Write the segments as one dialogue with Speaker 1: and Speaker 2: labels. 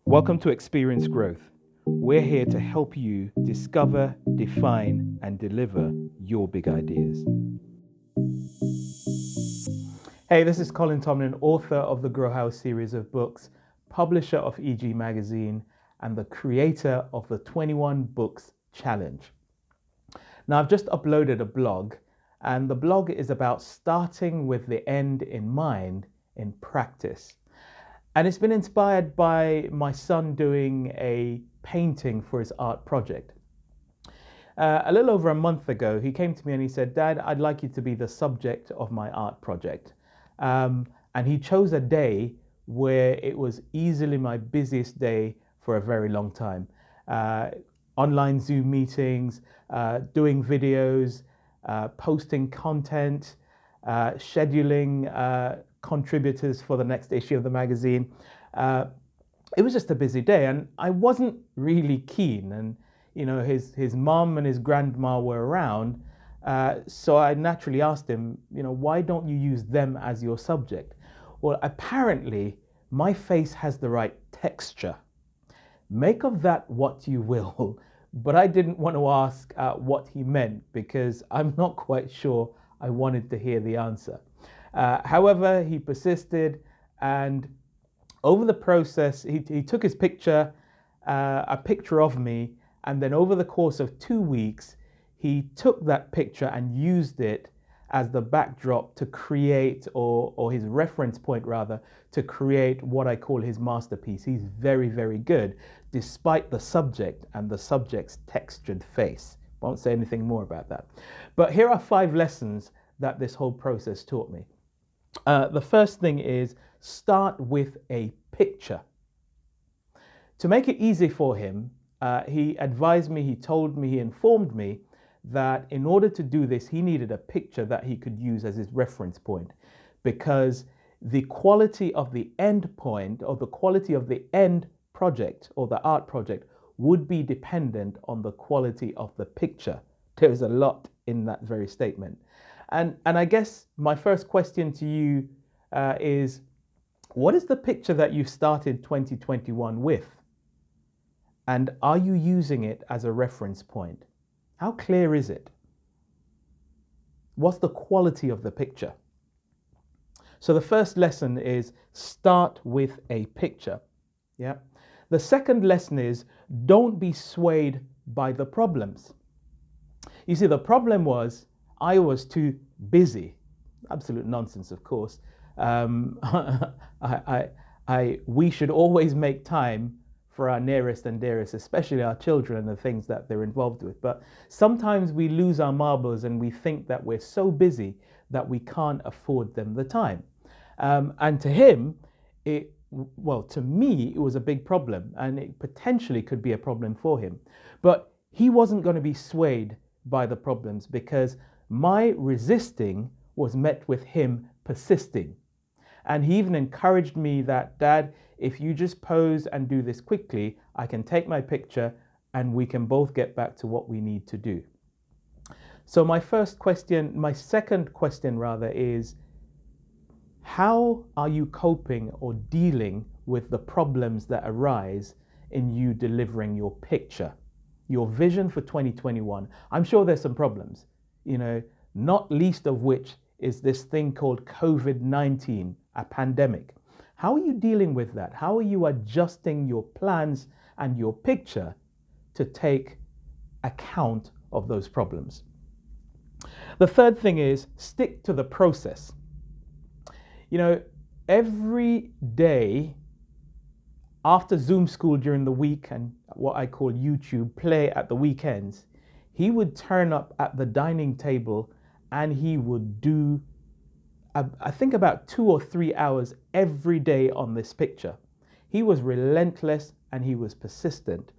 Speaker 1: Welcome to Experience Growth. We're here to help you discover, define, and deliver your big ideas. Hey, this is Colin Tomlin, author of the Grow House series of books, publisher of EG Magazine, and the creator of the 21 Books Challenge. Now, I've just uploaded a blog, and the blog is about starting with the end in mind in practice. And it's been inspired by my son doing a painting for his art project. A little over a month ago, he came to me and he said, "Dad, I'd like you to be the subject of my art project." And he chose a day where it was easily my busiest day for a very long time. Online Zoom meetings, doing videos, posting content, scheduling contributors for the next issue of the magazine. It was just a busy day, and I wasn't really keen. And his mom and his grandma were around, so I naturally asked him, why don't you use them as your subject? Well, apparently my face has the right texture. Make of that what you will, but I didn't want to ask what he meant because I'm not quite sure I wanted to hear the answer. However, he persisted, and over the process, he took his picture, a picture of me, and then over the course of 2 weeks, he took that picture and used it as the backdrop to create, or his reference point rather, to create what I call his masterpiece. He's very, very good, despite the subject and the subject's textured face. Won't say anything more about that. But here are 5 lessons that this whole process taught me. The first thing is start with a picture. To make it easy for him, he advised me, he told me, he informed me that in order to do this, he needed a picture that he could use as his reference point, because the quality of the end point, or the quality of the end project or the art project, would be dependent on the quality of the picture. There's a lot in that very statement. And I guess my first question to you is, what is the picture that you started 2021 with? And are you using it as a reference point? How clear is it? What's the quality of the picture? So the first lesson is start with a picture. Yeah. The second lesson is don't be swayed by the problems. You see, the problem was I was too busy. Absolute nonsense, of course. We should always make time for our nearest and dearest, especially our children and the things that they're involved with. But sometimes we lose our marbles and we think that we're so busy that we can't afford them the time. And to him, to me, it was a big problem, and it potentially could be a problem for him. But he wasn't going to be swayed by the problems, because my resisting was met with him persisting. And he even encouraged me that, "Dad, if you just pose and do this quickly, I can take my picture and we can both get back to what we need to do." So my second question rather is, how are you coping or dealing with the problems that arise in you delivering your picture, your vision for 2021? I'm sure there's some problems, not least of which is this thing called COVID-19, a pandemic. How are you dealing with that? How are you adjusting your plans and your picture to take account of those problems? The third thing is stick to the process. Every day after Zoom school during the week and what I call YouTube play at the weekends, he would turn up at the dining table and he would do, I think, about 2 or 3 hours every day on this picture. He was relentless and he was persistent.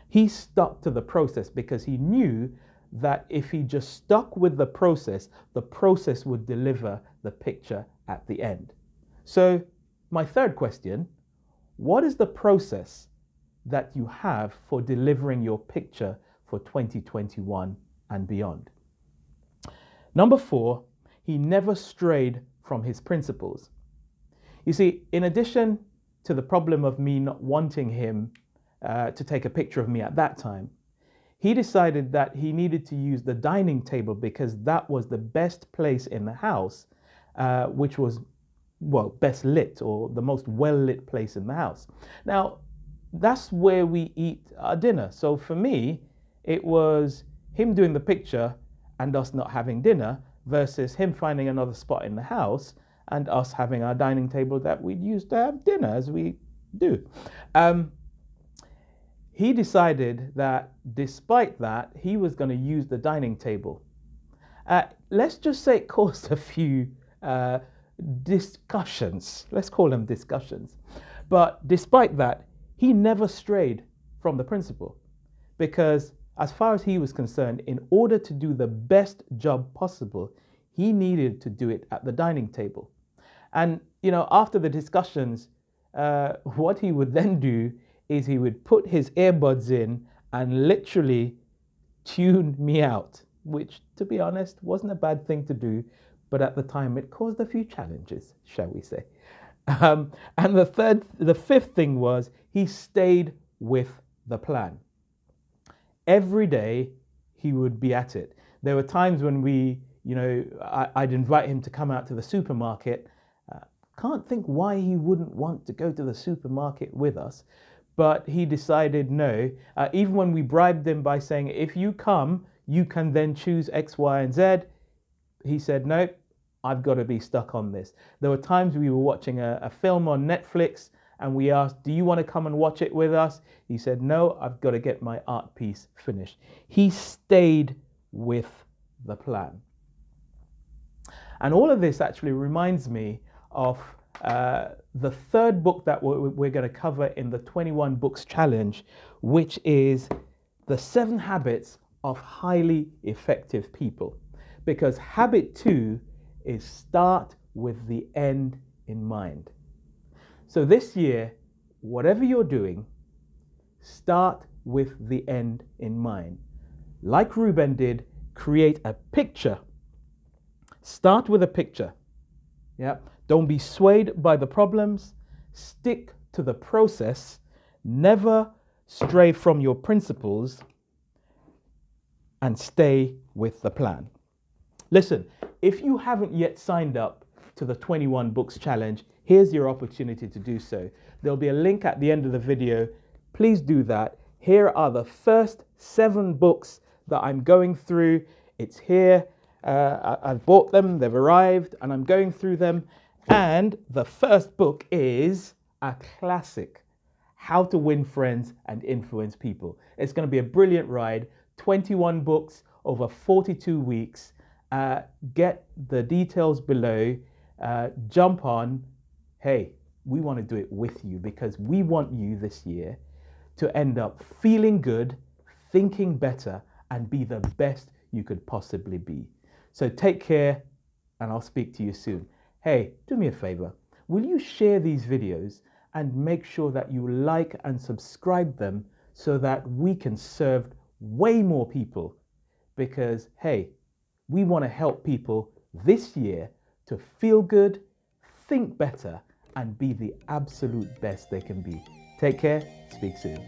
Speaker 1: He stuck to the process because he knew that if he just stuck with the process would deliver the picture at the end. So my third question, what is the process that you have for delivering your picture for 2021 and beyond? Number 4, he never strayed from his principles. You see, in addition to the problem of me not wanting him to take a picture of me at that time, he decided that he needed to use the dining table because that was the best place in the house, which was, well, best lit, or the most well lit place in the house. Now, that's where we eat our dinner. So for me, it was him doing the picture and us not having dinner versus him finding another spot in the house and us having our dining table that we'd use to have dinner, as we do. He decided that despite that, he was going to use the dining table. Let's just say it caused a few discussions. Let's call them discussions. But despite that, he never strayed from the principle, because as far as he was concerned, in order to do the best job possible, he needed to do it at the dining table. And, after the discussions, what he would then do is he would put his earbuds in and literally tune me out, which, to be honest, wasn't a bad thing to do, but at the time it caused a few challenges, shall we say. And the fifth thing was he stayed with the plan. Every day he would be at it. There were times when I'd invite him to come out to the supermarket. Can't think why he wouldn't want to go to the supermarket with us, but he decided no. Even when we bribed him by saying, if you come, you can then choose X, Y, and Z, he said, no, I've got to be stuck on this. There were times we were watching a film on Netflix and we asked, do you want to come and watch it with us? He said, no, I've got to get my art piece finished. He stayed with the plan. And all of this actually reminds me of the third book that we're going to cover in the 21 Books Challenge, which is The 7 Habits of Highly Effective People. Because habit 2 is start with the end in mind. So this year, whatever you're doing, start with the end in mind. Like Ruben did, create a picture. Start with a picture. Yeah. Don't be swayed by the problems. Stick to the process. Never stray from your principles, and stay with the plan. Listen, if you haven't yet signed up to the 21 Books Challenge, here's your opportunity to do so. There'll be a link at the end of the video. Please do that. Here are the first 7 books that I'm going through. It's here. I've bought them, they've arrived, and I'm going through them. And the first book is a classic, How to Win Friends and Influence People. It's going to be a brilliant ride. 21 books over 42 weeks. Get the details below. Jump on. Hey, we want to do it with you because we want you this year to end up feeling good, thinking better, and be the best you could possibly be. So take care, and I'll speak to you soon. Hey, do me a favor. Will you share these videos and make sure that you like and subscribe them so that we can serve way more people? Because, hey, we want to help people this year to feel good, think better, and be the absolute best they can be. Take care. Speak soon.